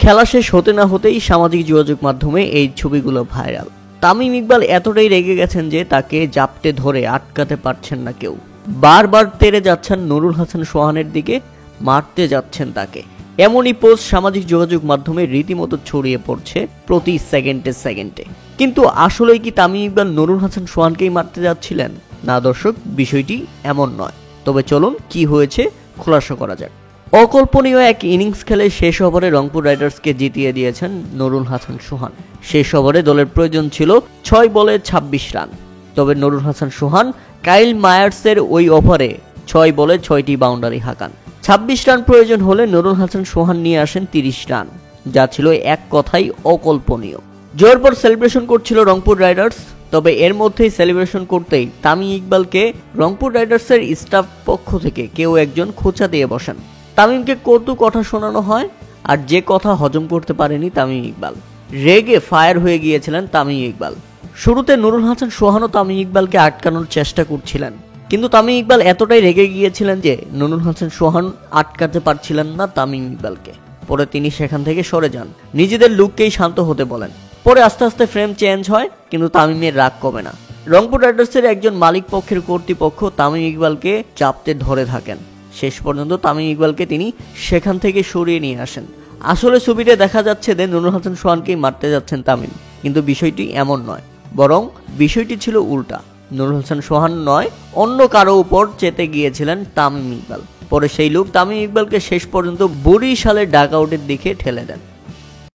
খেলা শেষ হতে না হতেই সামাজিক যোগাযোগ মাধ্যমে এই ছবিগুলো ভাইরাল। তামিম ইকবাল এতটাই রেগে গেছেন যে তাকে জাপটে ধরে আটকাতে পারছেন না কেউ। বারবার তেড়ে যাচ্ছেন নুরুল হাসান সোহানের দিকে, মারতে যাচ্ছেন তাকে। এমনই পোস্ট সামাজিক যোগাযোগ মাধ্যমে রীতিমতো ছড়িয়ে পড়ছে প্রতি সেকেন্ডে। কিন্তু আসলেই কি তামিম ইকবাল নুরুল হাসান সোহানকেই মারতে যাচ্ছিলেন? না দর্শক, বিষয়টি এমন নয়। তবে চলুন কি হয়েছে খোলাসা করা যাক। অকল্পনীয় এক ইনিংস খেলে শেষ ওভারে রংপুর রাইডার্সকে জিতিয়ে দিয়েছেন নুরুল হাসান সোহান। শেষ ওভারে দলের প্রয়োজন ছিল 6 বলে 26 রান। তবে নুরুল হাসান সোহান কাইল মায়ার্সের ওই ওভারে 6 বলে 6টি বাউন্ডারি হাঁকান। 26 রান প্রয়োজন হলে নুরুল হাসান সোহান নিয়ে আসেন 30 রান, যা ছিল এক কথাই অকল্পনীয়। জয়ের পর সেলিব্রেশন করছিল রংপুর রাইডার্স। তবে এর মধ্যেই সেলিব্রেশন করতেই তামিম ইকবালকে রংপুর রাইডার্সের স্টাফ পক্ষ থেকে কেউ একজন খোঁচা দিয়ে বসেন। তামিমকে কটু কথা শোনানো হয়, আর যে কথা হজম করতে পারেনি তামিম ইকবাল। রেগে ফায়ার হয়ে গিয়েছিলেন তামিম ইকবাল। শুরুতে নুরুল হাসান সোহানও তামিম ইকবালকে আটকানোর চেষ্টা করছিলেন, কিন্তু তামিম ইকবাল এতটাই রেগে গিয়েছিলেন যে নুরুল হাসান সোহান আটকাতে পারছিলেন না তামিম ইকবালকে। পরে তিনি সেখান থেকে সরে যান, নিজেদের লুককেই শান্ত হতে বলেন। পরে আস্তে আস্তে ফ্রেম চেঞ্জ হয়, কিন্তু তামিমের রাগ কমে না। রংপুর রাইডার্সের একজন মালিক পক্ষের কর্তৃপক্ষ তামিম ইকবালকে চাপতে ধরে থাকেন। শেষ পর্যন্ত তামিম ইকবালকে তিনি সেখান থেকে সরিয়ে নিয়ে আসেন। আসলে ছবিতে দেখা যাচ্ছে যে নুরুল হাসান সোহানকেই মারতে যাচ্ছেন তামিম, কিন্তু বিষয়টি এমন নয়, বরং বিষয়টি ছিল উল্টা। নুরুল হাসান সোহান নয়, অন্য কারো উপর চেতে গিয়েছিলেন তামিম ইকবাল। পরে সেই লোক তামিম ইকবালকে শেষ পর্যন্ত বরিশালের ডাকআউটের দিকে ঠেলে দেন।